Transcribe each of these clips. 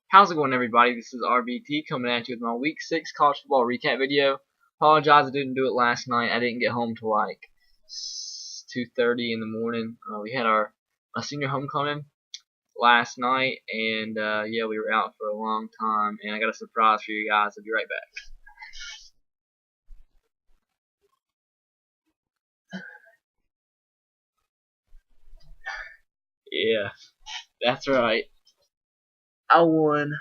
How's it going, everybody? This is RBT coming at you with my Week 6 college football recap video. Apologize I didn't do it last night. I didn't get home till like 2:30 in the morning. We had my senior homecoming last night, and yeah, we were out for a long time, and I got a surprise for you guys. I'll be right back. Yeah, that's right. I won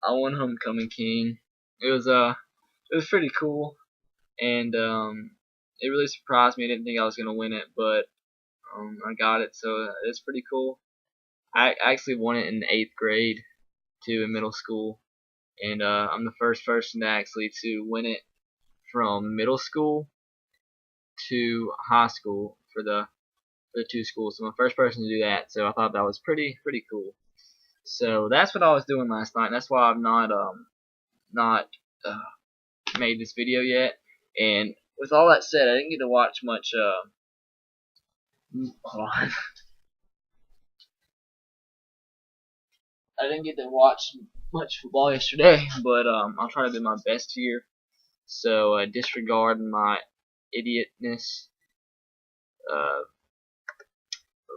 homecoming king. It was pretty cool, and it really surprised me. I didn't think I was gonna win it, but I got it, so it's pretty cool. I actually won it in 8th grade too, in middle school, and I'm the first person to actually to win it from middle school to high school for the two schools. So I'm the first person to do that. So I thought that was pretty cool. So that's what I was doing last night. And that's why I've not made this video yet. And with all that said, I didn't get to watch much. Hold on. I didn't get to watch much football yesterday, but I'll try to do my best here. So disregard my idiotness.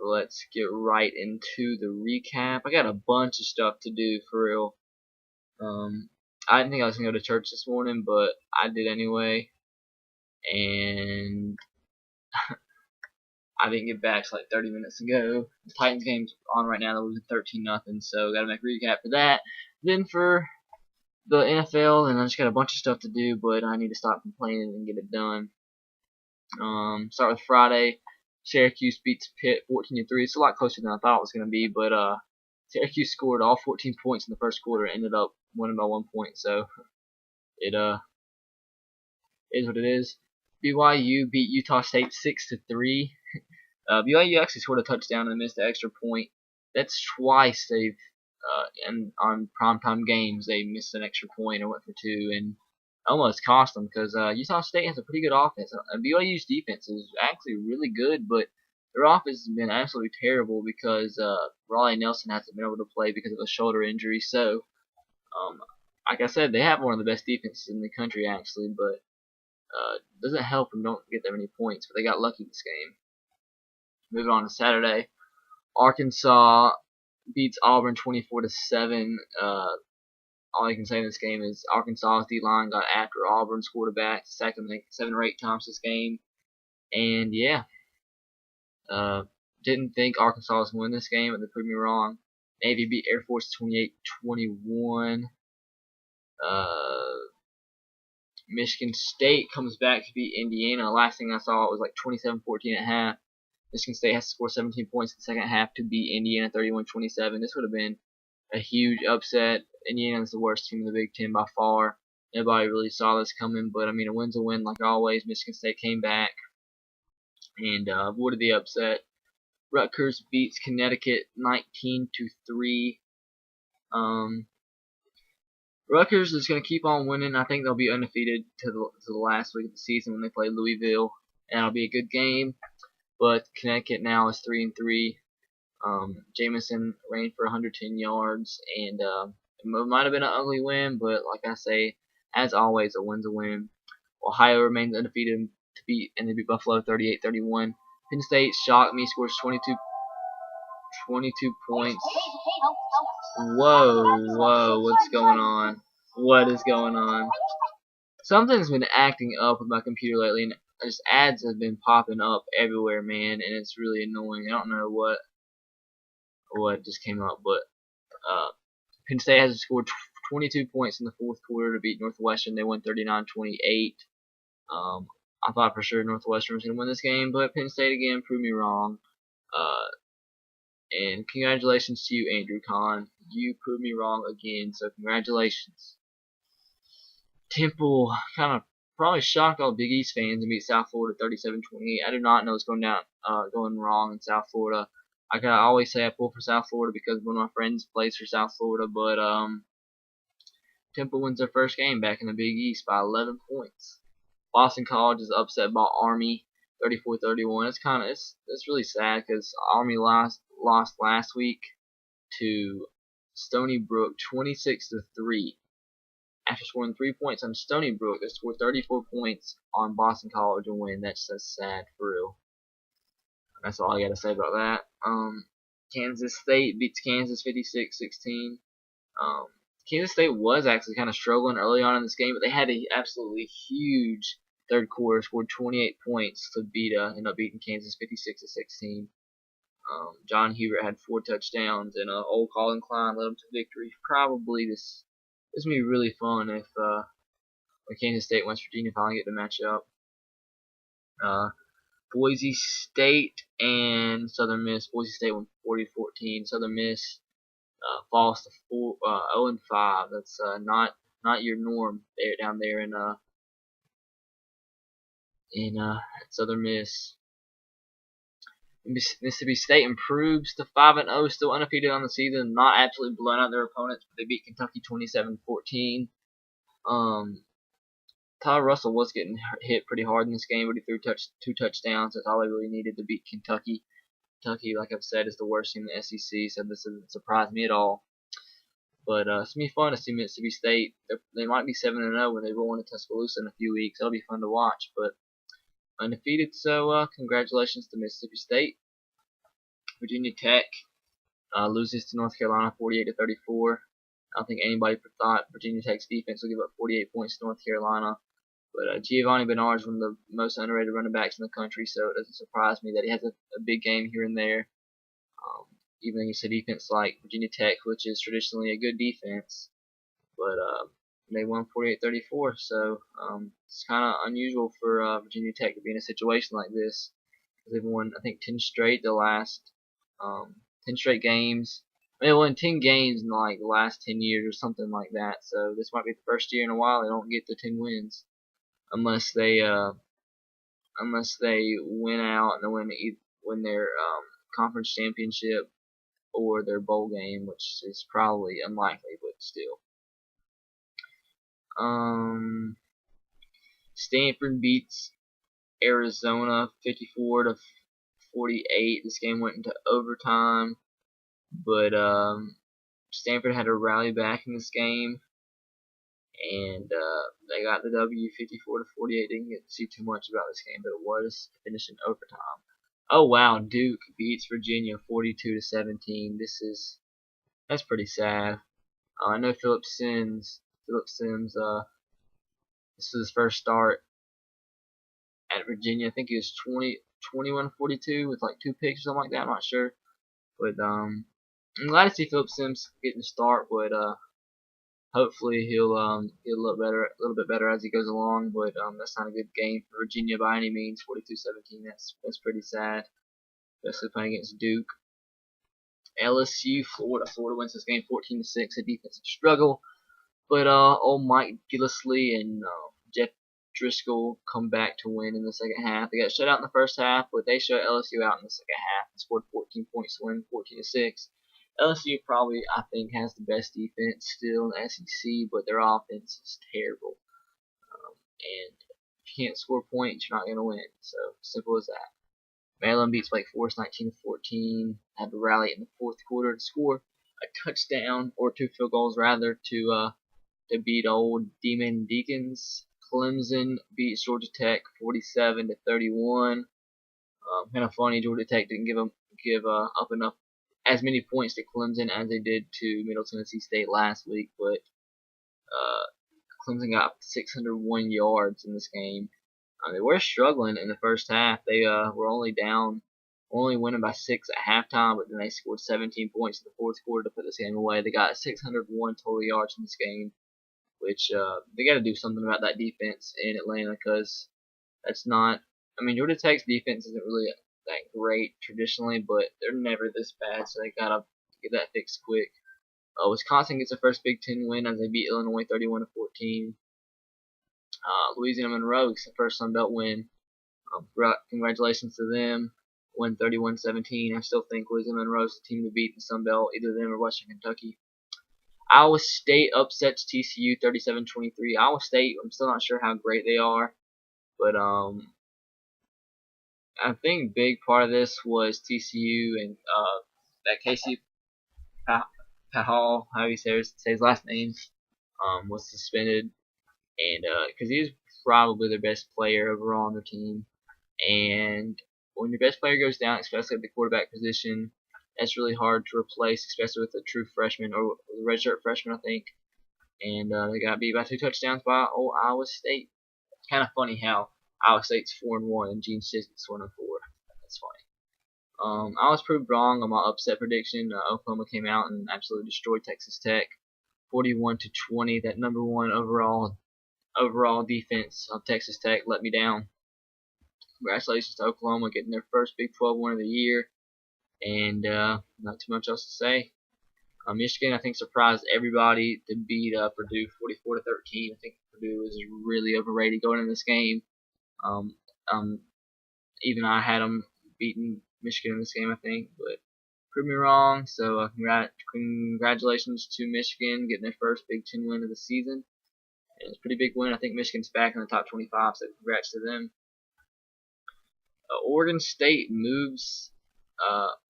Let's get right into the recap. I got a bunch of stuff to do for real. I didn't think I was gonna go to church this morning, but I did anyway, and I didn't get back till like 30 minutes ago. The Titans game's on right now. They're losing 13-0, so gotta make a recap for that. Then for the NFL, and I just got a bunch of stuff to do, but I need to stop complaining and get it done. Start with Friday. Syracuse beats Pitt 14-3. It's a lot closer than I thought it was going to be, but Syracuse scored all 14 points in the first quarter and ended up winning by 1 point. So it is what it is. BYU beat Utah State 6-3. BYU actually scored a touchdown and missed the extra point. That's twice they've and on primetime games they missed an extra point or went for two, and almost cost them because Utah State has a pretty good offense. BYU's defense is actually really good, but their offense has been absolutely terrible because Raleigh Nelson hasn't been able to play because of a shoulder injury. So, like I said, they have one of the best defenses in the country actually, but doesn't help them don't get that many points. But they got lucky this game. Moving on to Saturday, Arkansas beats Auburn 24-7. All I can say in this game is Arkansas's D-line got after Auburn's quarterback, sacked him 7 or 8 times this game. And yeah, didn't think Arkansas was going to win this game, but they proved me wrong. Navy beat Air Force 28-21. Michigan State comes back to beat Indiana. Last thing I saw, it was like 27-14 at half. Michigan State has to score 17 points in the second half to beat Indiana 31-27. This would have been a huge upset. Indiana's the worst team in the Big Ten by far. Nobody really saw this coming, but I mean, a win's a win like always. Michigan State came back and avoided the upset. Rutgers beats Connecticut 19-3. Rutgers is going to keep on winning. I think they'll be undefeated to the last week of the season when they play Louisville, and it'll be a good game. But Connecticut now is 3-3. Jameson ran for 110 yards, and it might have been an ugly win, but like I say, as always, a win's a win. Ohio remains undefeated and they beat Buffalo 38-31. Penn State shocked me, scores 22 points. Whoa, what's going on? What is going on? Something's been acting up with my computer lately, and just ads have been popping up everywhere, man, and it's really annoying. I don't know what just came up, but Penn State has scored 22 points in the fourth quarter to beat Northwestern. They won 39-28. I thought for sure Northwestern was going to win this game, but Penn State again proved me wrong. And congratulations to you, Andrew Kahn. You proved me wrong again, so congratulations. Temple kind of probably shocked all Big East fans and beat South Florida 37-28. I do not know what's going wrong in South Florida. I always say I pull for South Florida because one of my friends plays for South Florida, but Temple wins their first game back in the Big East by 11 points. Boston College is upset by Army 34-31. It's really sad because Army lost last week to Stony Brook 26-3. After scoring 3 points on Stony Brook, they scored 34 points on Boston College and win. That's just sad for real. That's all I gotta say about that. Kansas State beats Kansas 56-16. Kansas State was actually kind of struggling early on in this game, but they had an absolutely huge third quarter. Scored 28 points to end up beating Kansas 56-16. John Hubert had 4 touchdowns, and old Colin Klein led them to victory. Probably this is gonna be really fun if when Kansas State and West Virginia finally get to match up. Boise State and Southern Miss. Boise State won 40-14. Southern Miss falls to 0-5. That's not your norm there down there in Southern Miss. Mississippi State improves to 5-0, still undefeated on the season, not absolutely blowing out their opponents, but they beat Kentucky 27-14. Todd Russell was getting hit pretty hard in this game, but he threw 2 touchdowns. That's all they really needed to beat Kentucky. Kentucky, like I've said, is the worst team in the SEC, so this doesn't surprise me at all. But it's going to be fun to see Mississippi State. They might be 7-0 when they roll into Tuscaloosa in a few weeks. That'll be fun to watch, but undefeated, so congratulations to Mississippi State. Virginia Tech loses to North Carolina 48-34. I don't think anybody thought Virginia Tech's defense would give up 48 points to North Carolina. But Giovanni Bernard is one of the most underrated running backs in the country, so it doesn't surprise me that he has a big game here and there. Even against a defense like Virginia Tech, which is traditionally a good defense. But they won 48-34, so it's kind of unusual for Virginia Tech to be in a situation like this. They've won, I think, 10 straight the last 10 straight games. They won 10 games in like the last 10 years or something like that. So this might be the first year in a while they don't get to 10 wins, unless they win out and they win their conference championship or their bowl game, which is probably unlikely, but still. Stanford beats Arizona 54-48. This game went into overtime, but Stanford had to rally back in this game, and they got the W 54-48. Didn't get to see too much about this game, but it was finished in overtime. Oh wow, Duke beats Virginia 42-17. That's pretty sad. I know Philip Sims. This was his first start at Virginia. I think he was 21-42 with like 2 picks or something like that. I'm not sure, but I'm glad to see Philip Sims getting the start. But hopefully he'll get a little bit better as he goes along. But that's not a good game for Virginia by any means. 42-17. That's pretty sad, especially playing against Duke. LSU, Florida. Florida wins this game 14-6. A defensive struggle, but old Mike Gillislee and Jeff Driscoll come back to win in the second half. They got shut out in the first half, but they shut LSU out in the second half and scored 14 points to win 14-6. LSU probably, I think, has the best defense still in the SEC, but their offense is terrible. And if you can't score points, you're not going to win. So simple as that. Maryland beats Wake Forest 19-14. Had to rally in the fourth quarter to score a touchdown, or 2 field goals rather, to beat old Demon Deacons. Clemson beats Georgia Tech 47-31. Kind of funny, Georgia Tech didn't give up as many points to Clemson as they did to Middle Tennessee State last week, but Clemson got 601 yards in this game. They were struggling in the first half. They were only winning by 6 at halftime, but then they scored 17 points in the fourth quarter to put this game away. They got 601 total yards in this game, which they got to do something about that defense in Atlanta, because that's not. I mean, Georgia Tech's defense isn't really that great traditionally, but they're never this bad, so they gotta get that fixed quick. Wisconsin gets their first Big Ten win as they beat Illinois 31-14. Louisiana Monroe gets the first Sun Belt win. Congratulations to them. Win 31-17. I still think Louisiana Monroe is the team to beat in the Sun Belt, either them or Western Kentucky. Iowa State upsets TCU 37-23. Iowa State, I'm still not sure how great they are, but I think a big part of this was TCU and that Casey Hall, how you say his last name, was suspended, and because he was probably their best player overall on their team. And when your best player goes down, especially at the quarterback position, that's really hard to replace, especially with a true freshman or a redshirt freshman, I think. And they got beat by 2 touchdowns by old Iowa State. It's kind of funny how Iowa State's 4-1 and Gene Sisnick's 1-4. That's funny. I was proved wrong on my upset prediction. Oklahoma came out and absolutely destroyed Texas Tech, 41-20. That #1 overall defense of Texas Tech let me down. Congratulations to Oklahoma getting their first Big 12 win of the year, and not too much else to say. Michigan, I think, surprised everybody to beat Purdue 44-13. I think Purdue was really overrated going into this game. Even I had them beating Michigan in this game, I think, but proved me wrong. So congratulations to Michigan getting their first Big 10 win of the season. And it's a pretty big win. I think Michigan's back in the top 25, so congrats to them. Oregon State moves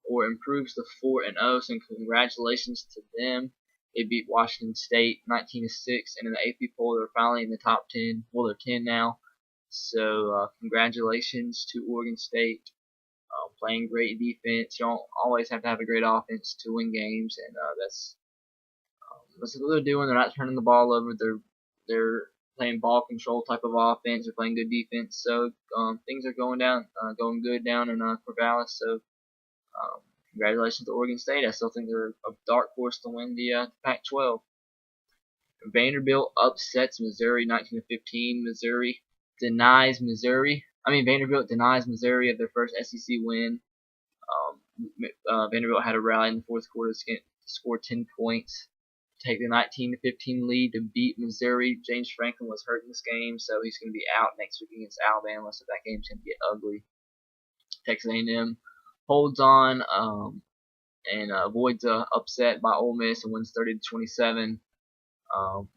or improves to 4-0, so congratulations to them. They beat Washington State 19-6, and in the AP poll they're finally in the top 10. Well, they're 10 now. So congratulations to Oregon State. Playing great defense. You don't always have to have a great offense to win games, and that's what they're doing. They're not turning the ball over. They're playing ball control type of offense. They're playing good defense. So things are going good down in Corvallis. So congratulations to Oregon State. I still think they're a dark horse to win the Pac-12. Vanderbilt upsets Missouri 19-15. Vanderbilt denies Missouri of their first SEC win. Vanderbilt had a rally in the fourth quarter to score 10 points, take the 19-15 lead to beat Missouri. James Franklin was hurt in this game, so he's going to be out next week against Alabama, so that game's going to get ugly. Texas A&M holds on and avoids a upset by Ole Miss and wins 30-27.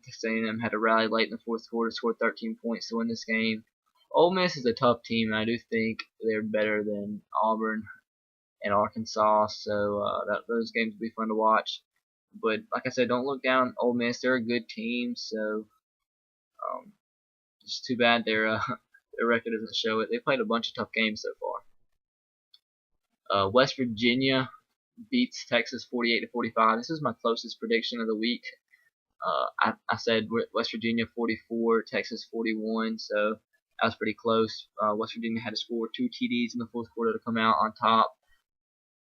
Texas A&M had a rally late in the fourth quarter, scored 13 points to win this game. Ole Miss is a tough team, and I do think they're better than Auburn and Arkansas, so those games will be fun to watch. But like I said, don't look down on Ole Miss. They're a good team, so it's too bad their record doesn't show it. They played a bunch of tough games so far. West Virginia beats Texas 48-45. This is my closest prediction of the week. I said West Virginia 44, Texas 41, so that was pretty close. West Virginia had to score 2 TDs in the fourth quarter to come out on top.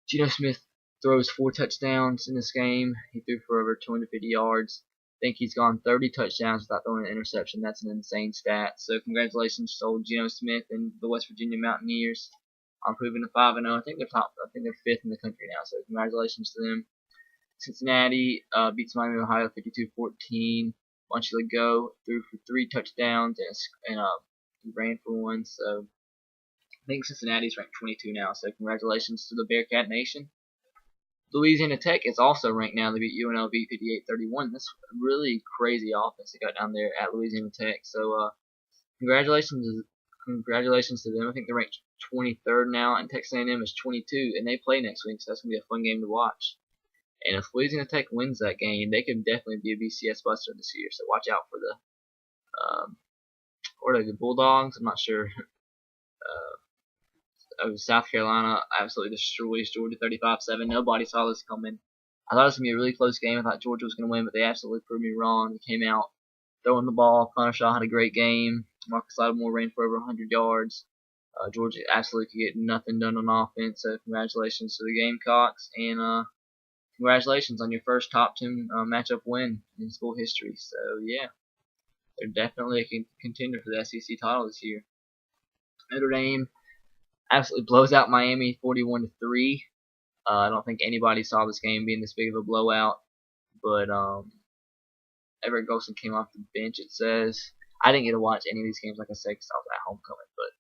Geno Smith throws 4 touchdowns in this game. He threw for over 250 yards. I think he's gone 30 touchdowns without throwing an interception. That's an insane stat. So congratulations to old Geno Smith and the West Virginia Mountaineers on proving to 5-0. I think they're 5th in the country now. So congratulations to them. Cincinnati beats Miami, Ohio 52-14. Bunch of go threw for 3 touchdowns and ran for 1. So I think Cincinnati's ranked 22 now. So congratulations to the Bearcat Nation. Louisiana Tech is also ranked now. They beat UNLV 58-31. That's a really crazy offense they got down there at Louisiana Tech. So congratulations to them. I think they're ranked 23rd now, and Texas A&M is 22, and they play next week, so that's gonna be a fun game to watch. And if Louisiana Tech wins that game, they could definitely be a BCS buster this year. So watch out for the Bulldogs. I'm not sure. South Carolina absolutely destroys Georgia 35-7. Nobody saw this coming. I thought it was going to be a really close game. I thought Georgia was going to win, but they absolutely proved me wrong. They came out throwing the ball. Connor Shaw had a great game. Marcus Lattimore ran for over 100 yards. Georgia absolutely could get nothing done on offense. So congratulations to the Gamecocks, and congratulations on your first top 10 matchup win in school history. So yeah, they're definitely a contender for the SEC title this year. Notre Dame absolutely blows out Miami 41-3. I don't think anybody saw this game being this big of a blowout, but Everett Golson came off the bench, it says. I didn't get to watch any of these games, like I said, because I was at homecoming, but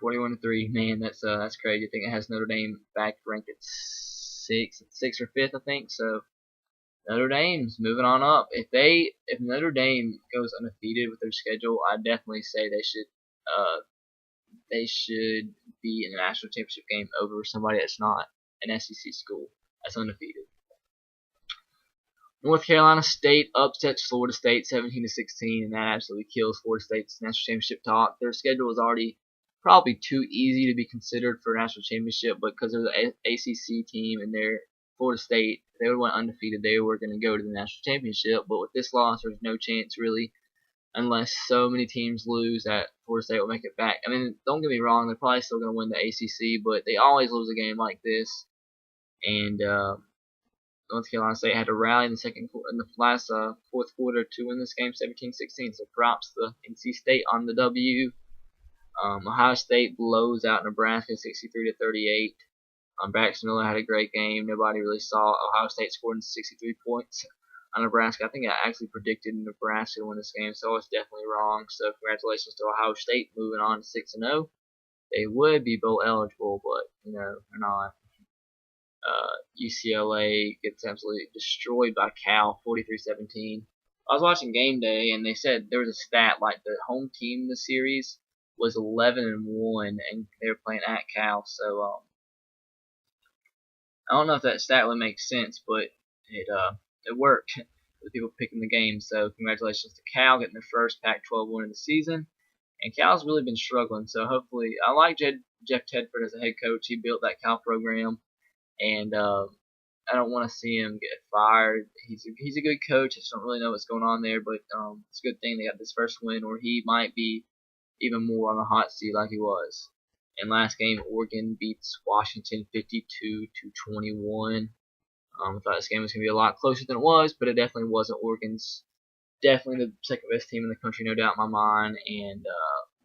41-3, man, that's crazy. I think it has Notre Dame back ranked at 6th or 5th, I think. So Notre Dame's moving on up. If Notre Dame goes undefeated with their schedule, I definitely say they should be in the national championship game over somebody that's not an SEC school. That's undefeated. North Carolina State upsets Florida State 17-16, and that absolutely kills Florida State's national championship talk. Their schedule is already probably too easy to be considered for a national championship, but because they're the ACC team and they're Florida State, if they would have went undefeated, they were going to go to the national championship. But with this loss, there's no chance really, unless so many teams lose that Florida State will make it back. I mean, don't get me wrong, they're probably still going to win the ACC, but they always lose a game like this, and North Carolina State had to rally in the last fourth quarter to win this game 17-16. So props to NC State on the W. Ohio State blows out Nebraska 63-38. Braxton Miller had a great game. Nobody really saw Ohio State scoring 63 points on Nebraska. I think I actually predicted Nebraska to win this game, so I was definitely wrong. So congratulations to Ohio State moving on to 6-0. They would be bowl eligible, but they're not. UCLA gets absolutely destroyed by Cal, 43-17. I was watching Game Day, and they said there was a stat like the home team in the series was 11-1, and they were playing at Cal. So I don't know if that stat would make sense, but it worked with people picking the game. So congratulations to Cal getting their first Pac-12 win of the season. And Cal's really been struggling, so hopefully I like Jeff Tedford as a head coach. He built that Cal program. And I don't want to see him get fired. He's a good coach. I just don't really know what's going on there, but it's a good thing they got this first win, or he might be even more on the hot seat like he was. And last game, Oregon beats Washington 52-21. I thought this game was going to be a lot closer than it was, but it definitely wasn't. Oregon's definitely the second best team in the country, no doubt in my mind, and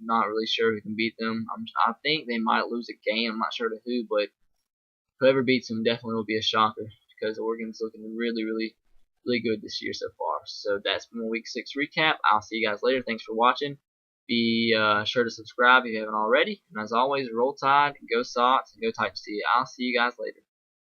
not really sure who can beat them. I think they might lose a game. I'm not sure to who, but whoever beats them definitely will be a shocker because Oregon's looking really, really, really good this year so far. So that's been my Week 6 recap. I'll see you guys later. Thanks for watching. Be sure to subscribe if you haven't already. And as always, roll tide, go Sox, and go Titans. I'll see you guys later.